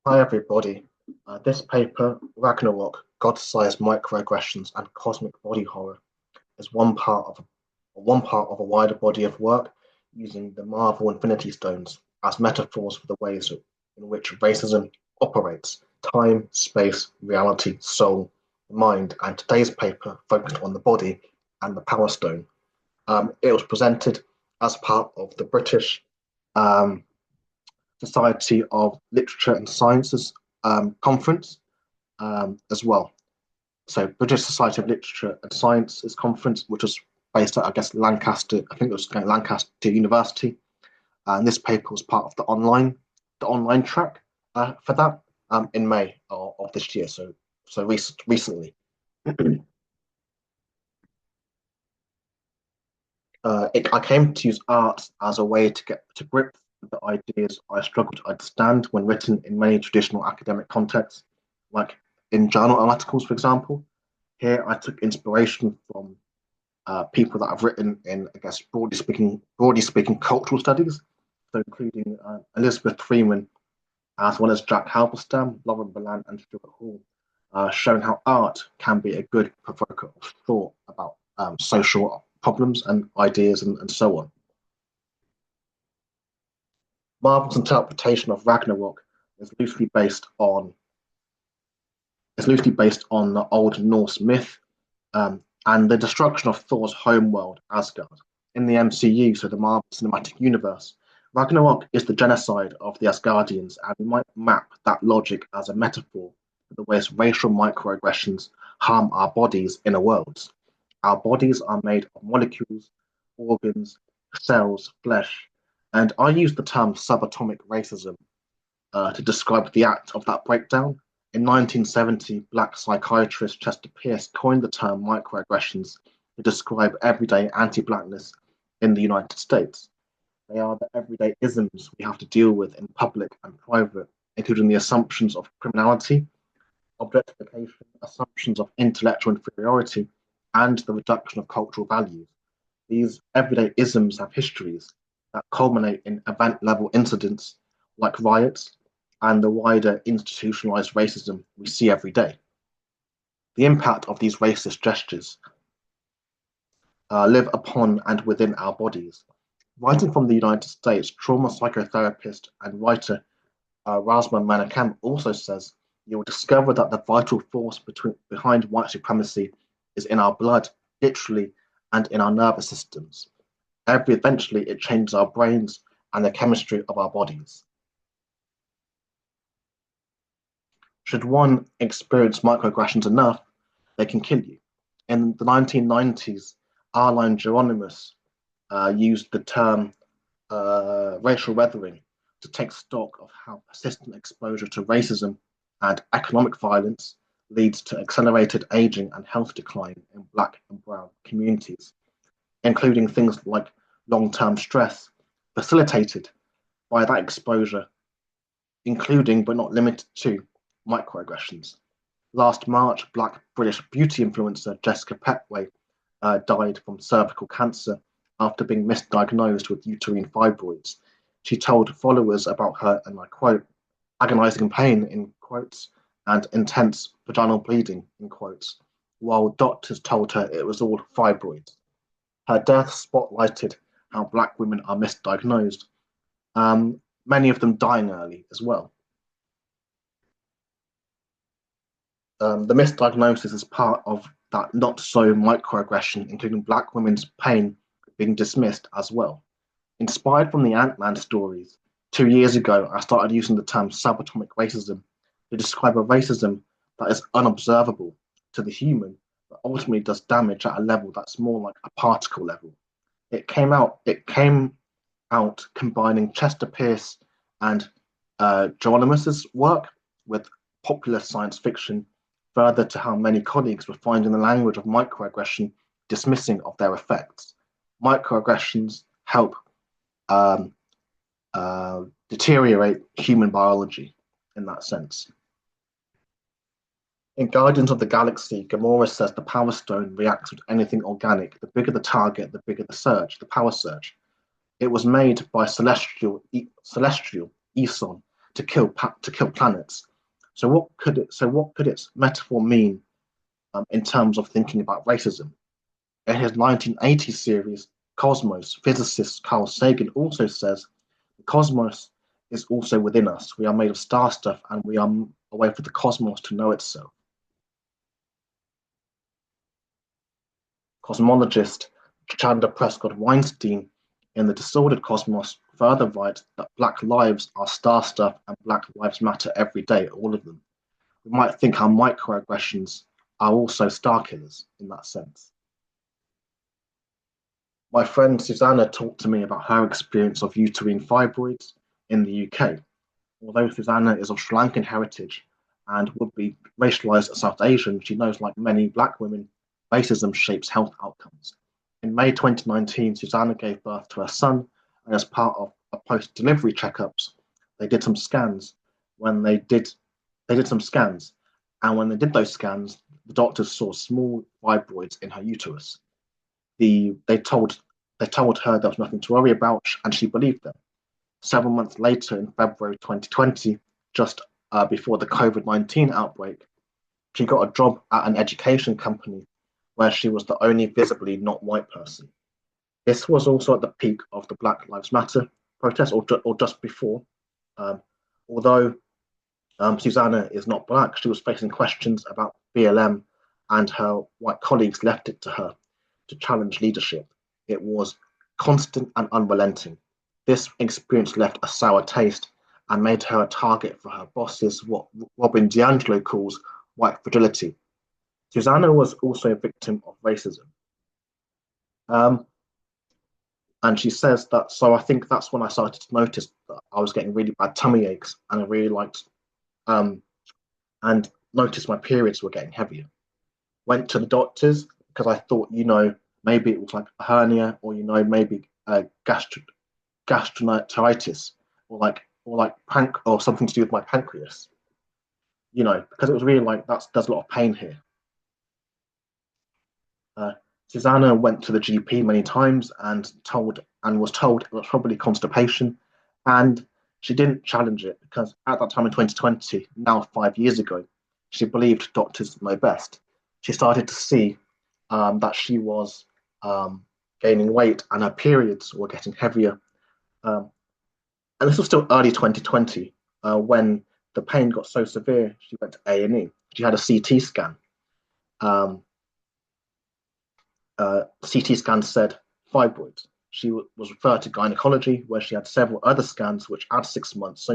Hi everybody. This paper, Ragnarök, God-sized microaggressions and cosmic body horror, is one part of a wider body of work using the Marvel Infinity Stones as metaphors for the ways in which racism operates: time, space, reality, soul, mind. And today's paper focused on the body and the Power Stone. It was presented as part of the British um, Society of Literature and Sciences conference as well. So British Society of Literature and Sciences conference, which was based at, I guess, Lancaster. I think it was Lancaster University, and this paper was part of the online track for that in May of this year. So recently. I came to use art as a way to get to grips with the ideas I struggled to understand when written in many traditional academic contexts, like in journal articles, for example. Here, I took inspiration from people that I've written in, I guess, broadly speaking, cultural studies, so including Elizabeth Freeman, as well as Jack Halberstam, Lauren Berlant, and Stuart Hall, showing how art can be a good provoker of thought about social problems and ideas and so on. Marvel's interpretation of Ragnarok is loosely based on the Old Norse myth and the destruction of Thor's homeworld, Asgard. In the MCU, so the Marvel Cinematic Universe, Ragnarok is the genocide of the Asgardians, and we might map that logic as a metaphor for the ways racial microaggressions harm our bodies in a world. Our bodies are made of molecules, organs, cells, flesh, and I use the term subatomic racism to describe the act of that breakdown. In 1970, black psychiatrist Chester Pierce coined the term microaggressions to describe everyday anti-blackness in the United States. They are the everyday isms we have to deal with in public and private, including the assumptions of criminality, objectification, assumptions of intellectual inferiority, and the reduction of cultural values. These everyday isms have histories that culminate in event-level incidents like riots and the wider institutionalized racism we see every day. The impact of these racist gestures live upon and within our bodies. Writing from the United States, trauma psychotherapist and writer Rasma Menachem also says, "You will discover that the vital force behind white supremacy is in our blood, literally, and in our nervous systems. Eventually, it changes our brains and the chemistry of our bodies." Should one experience microaggressions enough, they can kill you. In the 1990s, Arline Geronimus used the term racial weathering to take stock of how persistent exposure to racism and economic violence leads to accelerated aging and health decline in Black and Brown communities, including things like long-term stress facilitated by that exposure, including but not limited to microaggressions. Last March, Black British beauty influencer Jessica Petway died from cervical cancer after being misdiagnosed with uterine fibroids. She told followers about her, and I quote, agonizing pain, in quotes, and intense vaginal bleeding, in quotes, while doctors told her it was all fibroids. Her death spotlighted how Black women are misdiagnosed, many of them dying early as well. The misdiagnosis is part of that not so microaggression, including Black women's pain being dismissed as well. Inspired from the Ant-Man stories, 2 years ago, I started using the term subatomic racism to describe a racism that is unobservable to the human, but ultimately does damage at a level that's more like a particle level. It came out combining Chester Pierce and Geronimus's work with popular science fiction, further to how many colleagues were finding the language of microaggression dismissing of their effects. Microaggressions help deteriorate human biology in that sense. In Guardians of the Galaxy, Gilmore says the Power Stone reacts with anything organic. The bigger the target, the bigger the power surge. It was made by Celestial Eson to kill planets. What could its metaphor mean in terms of thinking about racism? In his 1980 series Cosmos, physicist Carl Sagan also says the cosmos is also within us. We are made of star stuff, and we are a way for the cosmos to know itself. Cosmologist Chandra Prescott Weinstein in The Disordered Cosmos further writes that Black lives are star stuff and Black lives matter every day, all of them. We might think our microaggressions are also star killers in that sense. My friend Susanna talked to me about her experience of uterine fibroids in the UK. Although Susanna is of Sri Lankan heritage and would be racialized as South Asian, she knows, like many Black women, racism shapes health outcomes. In May 2019, Susanna gave birth to her son, and as part of a post-delivery checkups, they did some scans. They did some scans, and when they did those scans, the doctors saw small fibroids in her uterus. They told her there was nothing to worry about, and she believed them. Several months later, in February 2020, just before the COVID-19 outbreak, she got a job at an education company where she was the only visibly not white person. This was also at the peak of the Black Lives Matter protest, or just before. Although Susanna is not Black, she was facing questions about BLM, and her white colleagues left it to her to challenge leadership. It was constant and unrelenting. This experience left a sour taste and made her a target for her bosses, what Robin DiAngelo calls white fragility. Susanna was also a victim of racism. And she says that, so I think that's when I started to notice that I was getting really bad tummy aches, and I really liked, and noticed my periods were getting heavier. Went to the doctors because I thought, maybe it was like a hernia, or maybe gastroenteritis, or something to do with my pancreas. Because it was really like there's a lot of pain here. Susanna went to the GP many times and was told it was probably constipation, and she didn't challenge it because at that time in 2020, now 5 years ago, she believed doctors know best. She started to see that she was gaining weight and her periods were getting heavier. And this was still early 2020 when the pain got so severe, she went to A&E. She had a CT scan. CT scan said fibroids. She was referred to gynecology, where she had several other scans, which add 6 months. So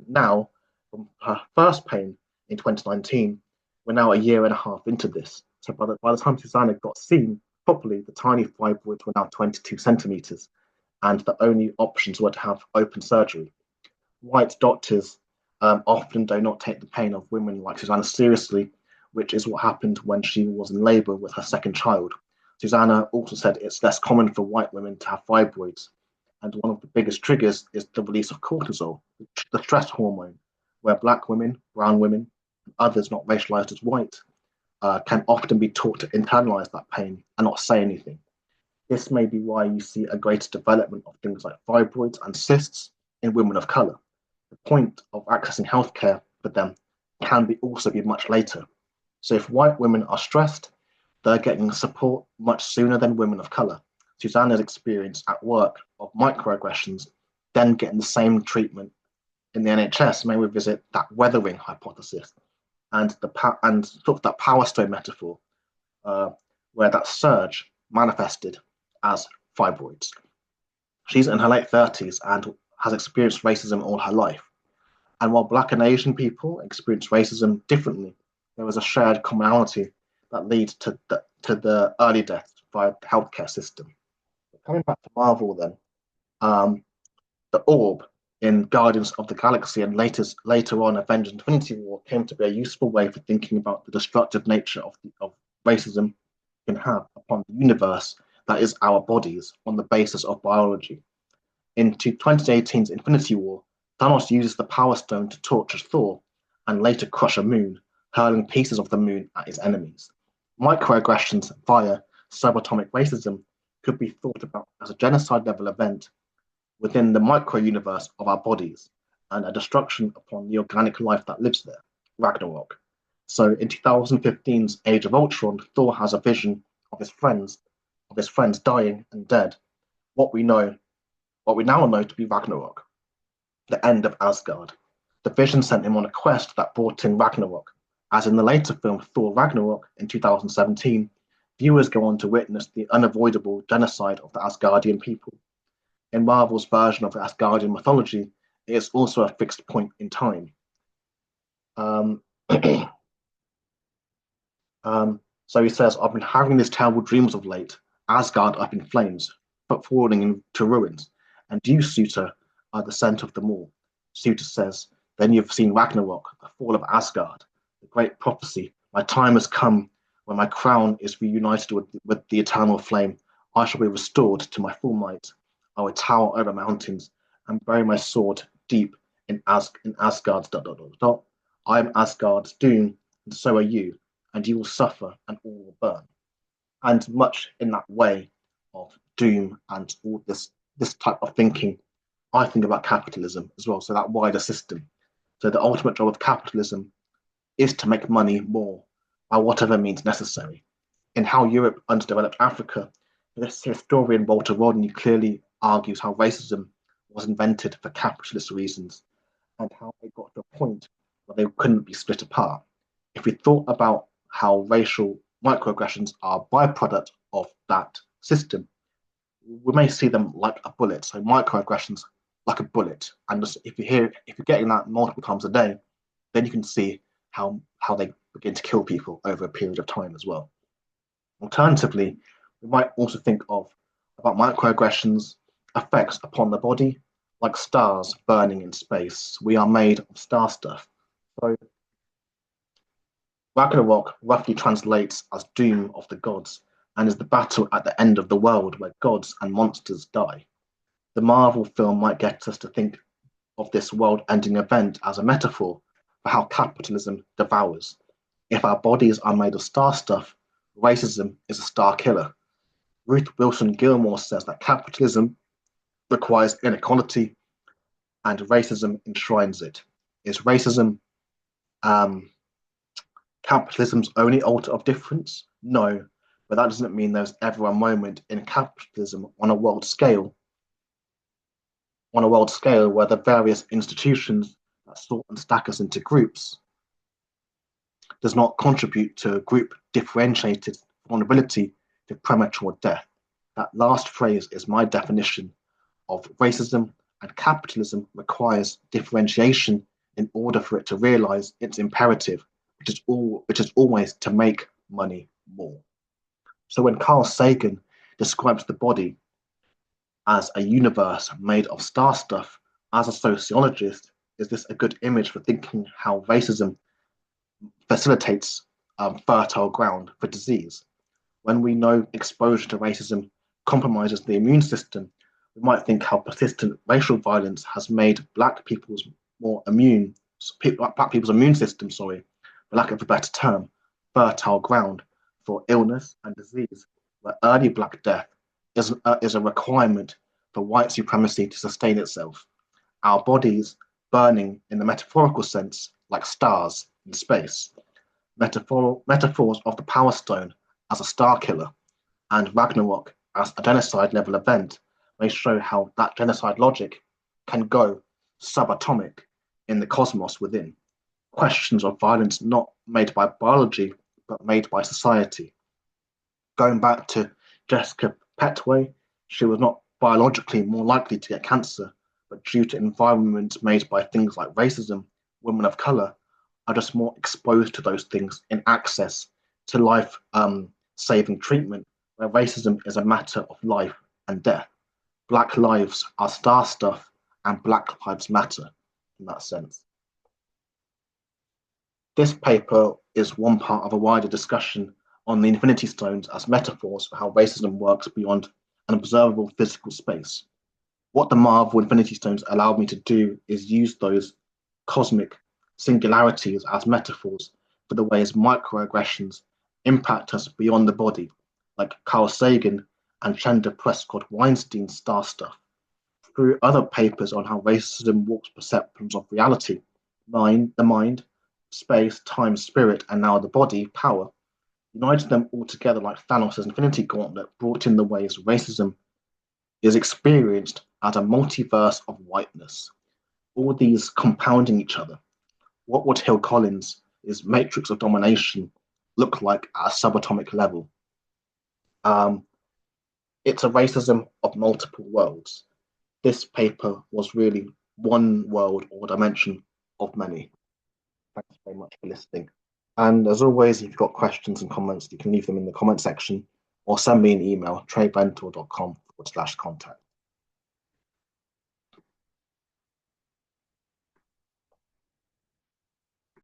now, from her first pain in 2019, we're now a year and a half into this. So by the time Susanna got seen properly, the tiny fibroids were now 22 centimeters, and the only options were to have open surgery. White doctors often do not take the pain of women like Susanna seriously, which is what happened when she was in labor with her second child. Susanna also said it's less common for white women to have fibroids, and one of the biggest triggers is the release of cortisol, the stress hormone, where Black women, brown women, and others not racialized as white can often be taught to internalize that pain and not say anything. This may be why you see a greater development of things like fibroids and cysts in women of color. The point of accessing healthcare for them can also be much later. So if white women are stressed, they're getting support much sooner than women of color. Susanna's experience at work of microaggressions, then getting the same treatment in the NHS, may revisit that weathering hypothesis and that power stone metaphor, where that surge manifested as fibroids. She's in her late 30s and has experienced racism all her life. And while Black and Asian people experience racism differently, there is a shared commonality that leads to the early deaths via the healthcare system. Coming back to Marvel then, the orb in Guardians of the Galaxy and later on Avengers Infinity War came to be a useful way for thinking about the destructive nature of racism can have upon the universe that is our bodies on the basis of biology. In 2018's Infinity War, Thanos uses the Power Stone to torture Thor and later crush a moon, hurling pieces of the moon at his enemies. Microaggressions via subatomic racism could be thought about as a genocide level event within the micro-universe of our bodies, and a destruction upon the organic life that lives there, Ragnarok. So in 2015's Age of Ultron, Thor has a vision of his friends dying and dead. What we know, what we now know to be Ragnarok, the end of Asgard. The vision sent him on a quest that brought in Ragnarok. As in the later film Thor Ragnarok in 2017, viewers go on to witness the unavoidable genocide of the Asgardian people. In Marvel's version of the Asgardian mythology, it is also a fixed point in time. Um, so he says, I've been having these terrible dreams of late, Asgard up in flames, but falling into ruins, and you, Surtur, are the center of them all. Surtur says, then you've seen Ragnarok, the fall of Asgard, the great prophecy. My time has come when my crown is reunited with the eternal flame. I shall be restored to my full might. I will tower over mountains and bury my sword deep in Asgard's ... I am Asgard's doom, and so are you, and you will suffer and all will burn. And much in that way of doom and all this type of thinking, I think about capitalism as well, so that wider system. So the ultimate job of capitalism is to make money more by whatever means necessary. In How Europe Underdeveloped Africa, this historian Walter Rodney clearly argues how racism was invented for capitalist reasons and how it got to a point where they couldn't be split apart. If we thought about how racial microaggressions are a byproduct of that system, we may see them like a bullet. So microaggressions like a bullet. And if you're getting that multiple times a day, then you can see how they begin to kill people over a period of time as well. Alternatively, we might also think about microaggressions' effects upon the body, like stars burning in space. We are made of star stuff. So Ragnarok roughly translates as doom of the gods and is the battle at the end of the world where gods and monsters die. The Marvel film might get us to think of this world-ending event as a metaphor for how capitalism devours. If our bodies are made of star stuff, racism is a star killer. Ruth Wilson Gilmore says that capitalism requires inequality and racism enshrines it. Is racism capitalism's only altar of difference? No, but that doesn't mean there's ever a moment in capitalism on a world scale where the various institutions that sort and stack us into groups does not contribute to group differentiated vulnerability to premature death. That last phrase is my definition of racism, and capitalism requires differentiation in order for it to realize its imperative, which is always to make money more. So when Carl Sagan describes the body as a universe made of star stuff, as a sociologist, is this a good image for thinking how racism facilitates fertile ground for disease? When we know exposure to racism compromises the immune system, we might think how persistent racial violence has made black people's immune system, for lack of a better term, fertile ground for illness and disease, where early black death is a requirement for white supremacy to sustain itself. Our bodies burning in the metaphorical sense like stars in space. Metaphors of the Power Stone as a star killer and Ragnarok as a genocide level event may show how that genocide logic can go subatomic in the cosmos within. Questions of violence not made by biology, but made by society. Going back to Jessica Petway, she was not biologically more likely to get cancer, but due to environments made by things like racism, women of color are just more exposed to those things in access to life-saving treatment, where racism is a matter of life and death. Black lives are star stuff, and Black Lives Matter in that sense. This paper is one part of a wider discussion on the Infinity Stones as metaphors for how racism works beyond an observable physical space. What the Marvel Infinity Stones allowed me to do is use those cosmic singularities as metaphors for the ways microaggressions impact us beyond the body, like Carl Sagan and Chanda Prescott Weinstein's star stuff. through other papers on how racism warps perceptions of reality, the mind, space, time, spirit, and now the body, power, united them all together like Thanos' Infinity Gauntlet, brought in the ways racism is experienced as a multiverse of whiteness. All these compounding each other. What would Hill Collins' matrix of domination look like at a subatomic level? It's a racism of multiple worlds. This paper was really one world or dimension of many. Thanks very much for listening. And as always, if you've got questions and comments, you can leave them in the comment section or send me an email, treyventour.com/contact.